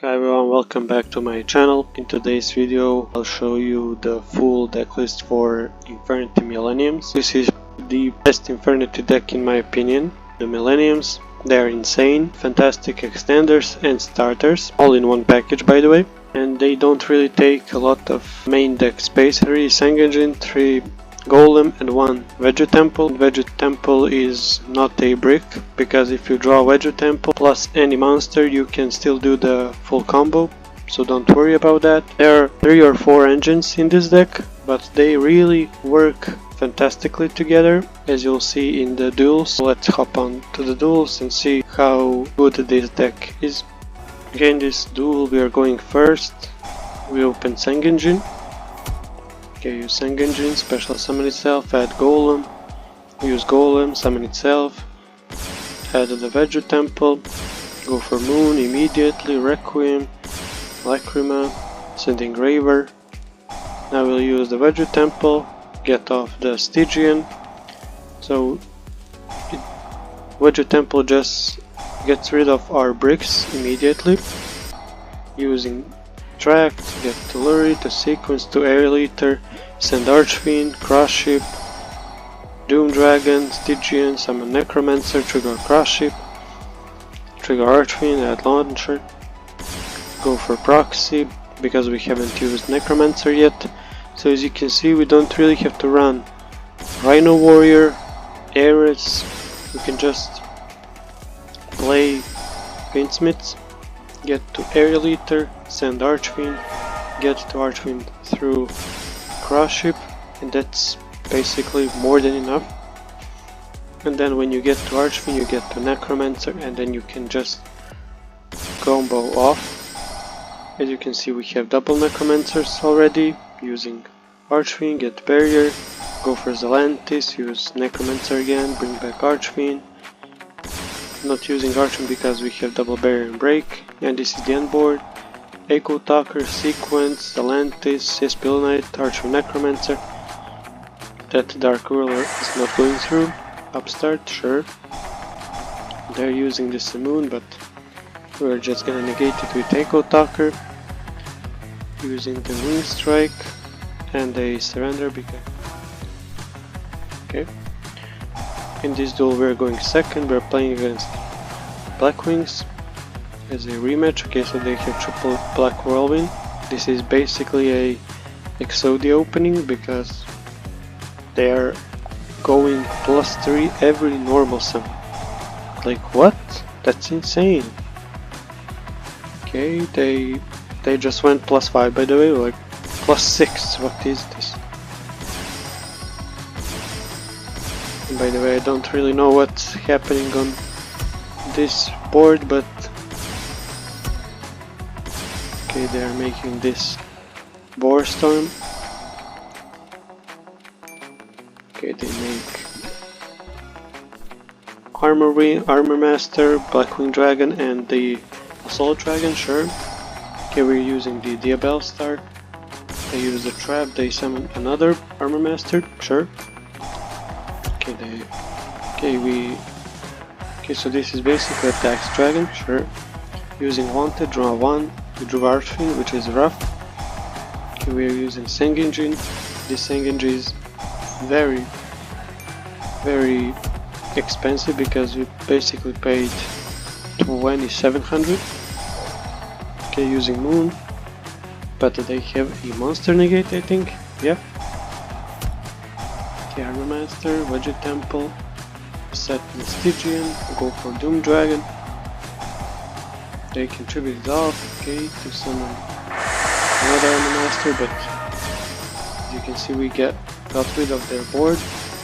Hi everyone, welcome back to my channel. In today's video I'll show you the full decklist for Infernity Millenniums. This is the best Infernity deck in my opinion. The Millenniums, they are insane, fantastic extenders and starters, all in one package by the way. And they don't really take a lot of main deck space. 3 Sang Engine, 3 Golem and 1 Veggie Temple. Veggie Temple is not a brick, because if you draw Veggie Temple plus any monster you can still do the full combo, so don't worry about that. There are 3 or 4 engines in this deck, but they really work fantastically together, as you'll see in the duels. So let's hop on to the duels and see how good this deck is. Okay, in this duel we are going first. We open Sang Engine. Okay, use Sang Engine, special summon itself, add Golem, use Golem, summon itself, add the Veggie Temple, go for Moon immediately, Requiem, Lacrima, send Engraver. Now we'll use the Veggie Temple, get off the Stygian, so Veggie Temple just gets rid of our bricks immediately, using Tract, get to Lurry, to Sequence, to Aerial Eater, send Archfiend, Cross Ship, Doom Dragon, Stygian, summon Necromancer, trigger Cross Ship, trigger Archfiend, add Launcher, go for Proxy, because we haven't used Necromancer yet. So as you can see, we don't really have to run Rhino Warrior, Ares, we can just play Paintsmiths, get to Aerial Eater, send Archfiend, get to Archfiend through Cross Ship, and that's basically more than enough. And then when you get to Archfiend you get to Necromancer, and then you can just combo off. As you can see, we have double Necromancers already, using Archfiend, get Barrier, go for Zelantis, use Necromancer again, bring back Archfiend. Not using Archfiend because we have double Barrier and Break, and this is the end board. Echo Talker, Sequence, Zelantis, Spell Knight, Archfiend, Necromancer. That Dark Ruler is not going through. Upstart, sure. They're using the Moon, but we're just gonna negate it with Echo Talker, using the Wing Strike and a Surrender because... Okay. In this duel we're going second, we're playing against Blackwings as a rematch. Okay, so they have triple Black Whirlwind. This is basically a Exodia opening because they are going +3 every normal summon. Like what? That's insane. Okay, they just went +5 by the way, like +6, what is this? And by the way, I don't really know what's happening on this board, but okay, they are making this Boar Storm. Okay, they make Armor Master, Blackwing Dragon, and the Assault Dragon, sure. Okay, we're using the Diabell Star. They use the Trap, they summon another Armor Master, sure. Okay, so this is basically a Tax Dragon, sure. Using Wanted, draw 1, we drew Archfiend, which is rough. Okay, we are using Sang Engine. This Sang Engine is very expensive because we basically paid 2700. Okay, using Moon, but they have a Monster Negate, I think, yeah. Okay, Armor Master, Veggie Temple, set the Stygian, go for Doom Dragon. They contribute it off, okay, to summon another Armor Master, but as you can see we got rid of their board.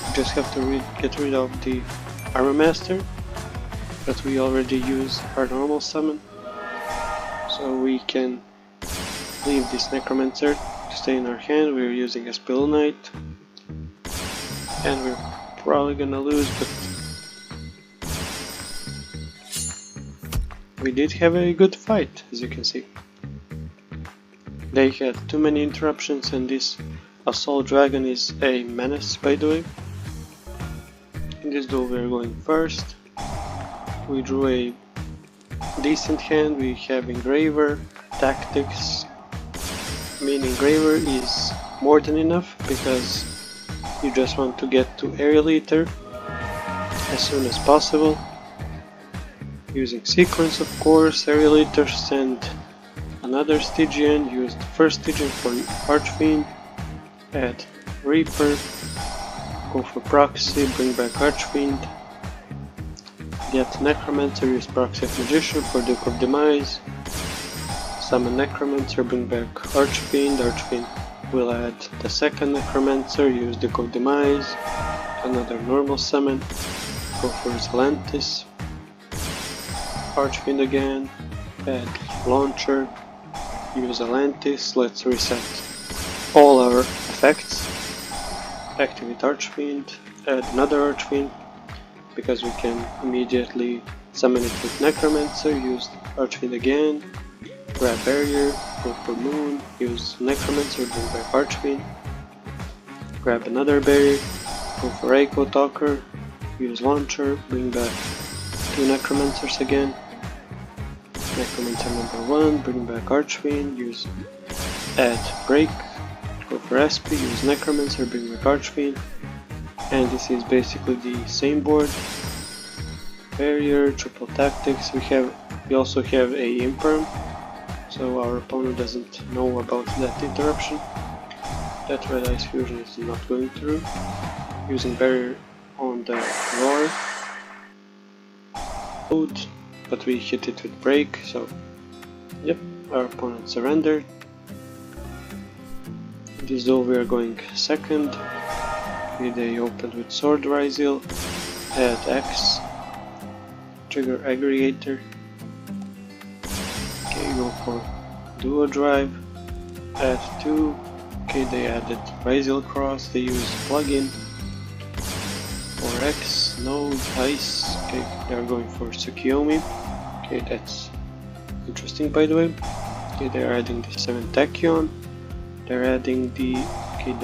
We just have to get rid of the Armor Master, but we already use our normal summon, so we can leave this Necromancer to stay in our hand. We're using a Spell Knight, and we're probably gonna lose, but we did have a good fight, as you can see. They had too many interruptions, and this Assault Dragon is a menace, by the way. In this duel we're going first. We drew a decent hand, we have Engraver, Tactics. I mean, Engraver is more than enough because you just want to get to Aerial Eater as soon as possible. Using Sequence, of course, Aerial Eater, send another Stygian, use the first Stygian for Archfiend, add Reaper, go for Proxy, bring back Archfiend, get Necromancer, use Proxy of Magician for Duke of Demise, summon Necromancer, bring back Archfiend, Archfiend will add the second Necromancer, use Duke of Demise, another normal summon, go for Zelantis, Archfiend again, add Launcher, use Zelantis, let's reset all our effects, activate Archfiend, add another Archfiend, because we can immediately summon it with Necromancer, use Archfiend again, grab Barrier, go for Moon, use Necromancer, bring back Archfiend, grab another Barrier, go for Echo Talker, use Launcher, bring back two Necromancers again, Necromancer number 1, bring back Archfiend, use add Break, go for SP, use Necromancer, bring back Archfiend, and this is basically the same board. Barrier, triple tactics, we also have a Imperm, so our opponent doesn't know about that interruption. That Red Ice Fusion is not going through. Using Barrier on the Roar, but we hit it with Break, so yep, our opponent surrendered. In this duel we are going second. They opened with Sword Ryzil, add X, trigger Aggregator, okay, go for Duo Drive, add 2, okay, they added Ryzil Cross, they use plugin for X, Node, Ice, okay, they are going for Tsukiyomi, okay, that's interesting by the way, okay, they are adding the 7 Tachyon, they're adding the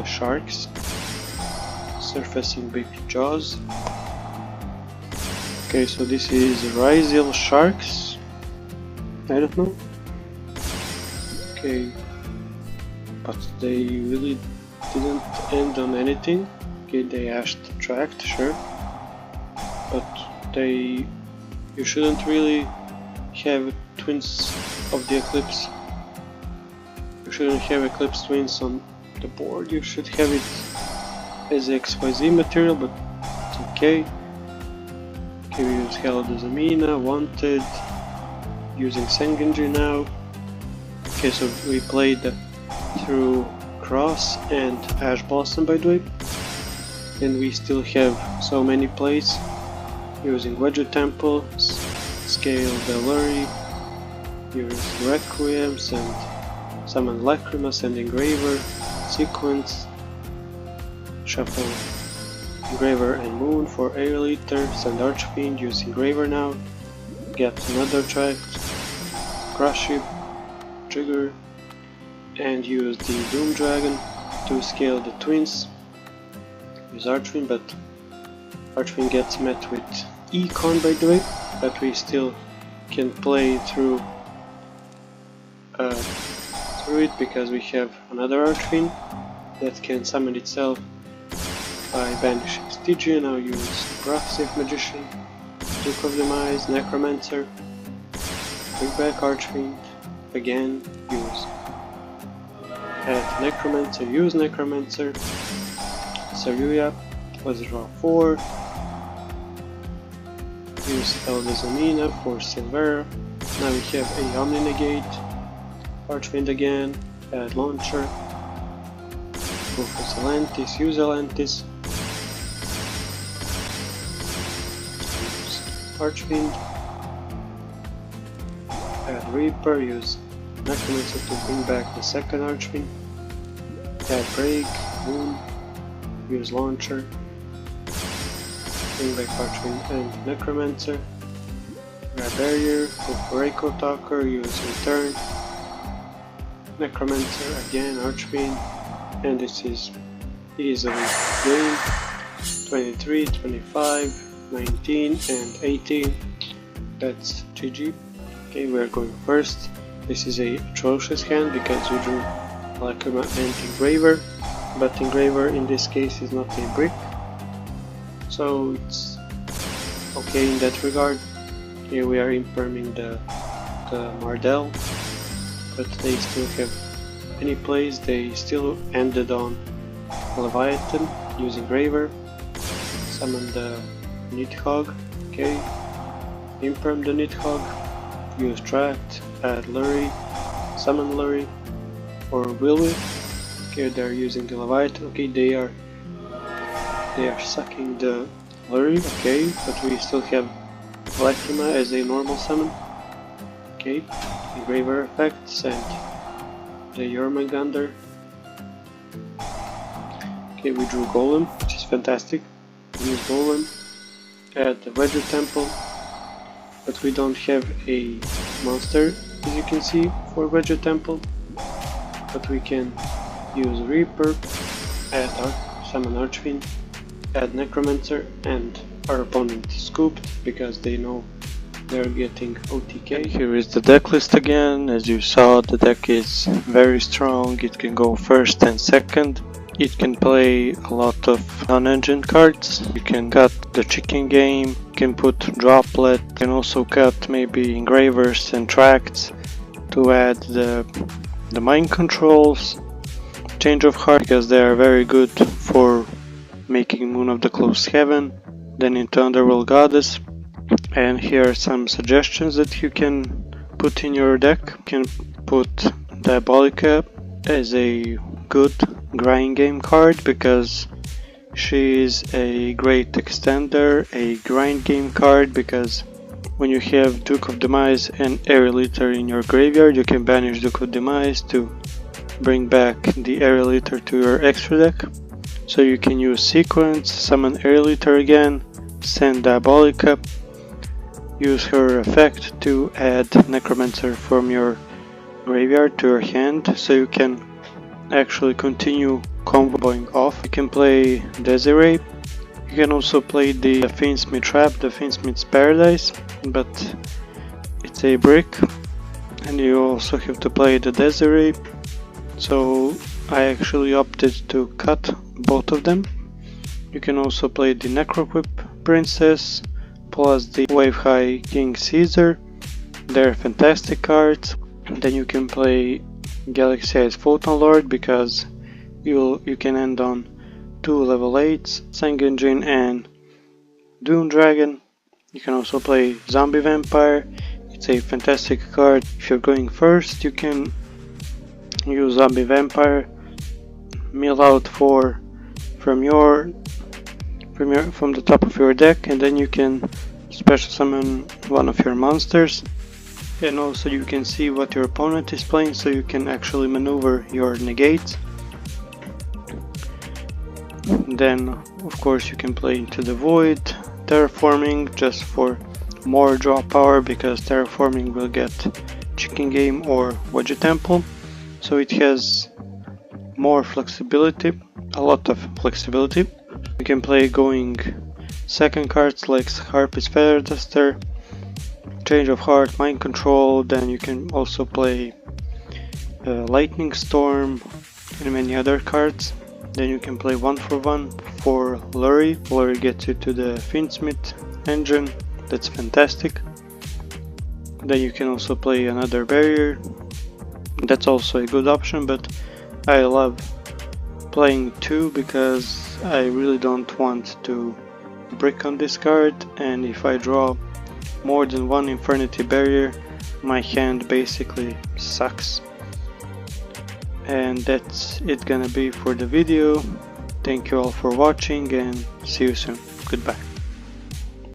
Sharks, surfacing big jaws. Okay, so this is Ryzil Sharks. I don't know. Okay, but they really didn't end on anything. Okay, they ashed Tract, sure, but you shouldn't really have Twins of the Eclipse. You shouldn't have Eclipse Twins on the board. You should have it as XYZ material, but it's okay. Okay, we use Held as Amina, Wanted, using Sengenji now. Okay, so we played through Cross and Ash Blossom by the way, and we still have so many plays, using Wedge Temple, Scale Deluri, use Requiem, and summon Lacrima, send Engraver, Sequence, shuffle Engraver and Moon for Aerial Eater, send Archfiend, use Engraver now, get another Tract, Crush Ship, trigger, and use the Doom Dragon to scale the Twins, use Archfiend, but Archfiend gets met with Econ by the way, but we still can play through it because we have another Archfiend that can summon itself by banishing Stygian. Now use Proxy of Magician, Duke of Demise, Necromancer, bring back Archfiend, again use add Necromancer, use Necromancer, Saruya, let's draw 4, use Eldazamina for Silvera, now we have a Omni Negate, Archfiend again, add Launcher, go for Zelantis, use Zelantis, Archfiend, add Reaper, use Necromancer to bring back the second Archfiend, add Break, Moon, use Launcher, bring back Archfiend and Necromancer, grab Barrier, go for Echo Talker, use Return, Necromancer, again Archfiend, and this is easily game. 23, 25, 19 and 18, that's GG. Okay, we are going first. This is a atrocious hand because we drew Lacrima and Engraver, but Engraver in this case is not a brick, so it's okay in that regard. Here we are imperming the Mardell, but they still have any plays. They still ended on Leviathan using Engraver, summon the Nidhogg, okay, imperm the Nidhogg, use Tract, add Lurry, summon Lurry, or will we? Okay, they're using the Leviathan, okay, they are sucking the Lurry, okay, but we still have Lacrima as a normal summon, okay, Engraver effects and the Jormungandr. Okay, we drew Golem, which is fantastic. Use Golem, add the Wedger Temple, but we don't have a monster, as you can see, for Wedger Temple. But we can use Reaper, add summon Archfiend, add Necromancer, and our opponent scooped because they know they're getting OTK. Here is the deck list again. As you saw, the deck is very strong. It can go first and second. It can play a lot of non-engine cards. You can cut the chicken game, you can put Droplet, you can also cut maybe Engravers and Tracts to add the mind controls, Change of Heart, because they are very good for making Moon of the Closed Heaven, then into Underworld Goddess. And here are some suggestions that you can put in your deck. You can put Diabolica as a good grind game card because she is a great extender, a grind game card, because when you have Duke of Demise and Aerial Eater in your graveyard, you can banish Duke of Demise to bring back the Aerial Eater to your extra deck. So you can use Sequence, summon Aerial Eater again, send Diabolica, use her effect to add Necromancer from your graveyard to your hand, so you can actually continue comboing off. You can play Desiree. You can also play the Fiendsmith Trap, the Fiendsmith's Paradise, but it's a brick, and you also have to play the Desiree. So I actually opted to cut both of them. You can also play the Necroquip Princess plus the Wave High King Caesar. They're fantastic cards. Then you can play Galaxy Eyes Photon Lord because you can end on 2 level 8s, Sangenjin and Dune Dragon. You can also play Zombie Vampire. It's a fantastic card. If you're going first, you can use Zombie Vampire, mill out 4 from the top of your deck, and then you can special summon one of your monsters. And also you can see what your opponent is playing, so you can actually maneuver your negates. Then of course you can play Into the Void, Terraforming just for more draw power, because Terraforming will get Chicken Game or Wedger Temple. So it has more flexibility, a lot of flexibility. You can play going second cards like Harpy's Feather Duster, Change of Heart, Mind Control. Then you can also play Lightning Storm and many other cards. Then you can play 1-for-1 for Lurry. Lurry gets you to the Fiendsmith engine, that's fantastic. Then you can also play another barrier, that's also a good option, but I love playing 2 because I really don't want to brick on this card, and if I draw more than one Infernity barrier, my hand basically sucks. And that's it gonna be for the video. Thank you all for watching and see you soon. Goodbye.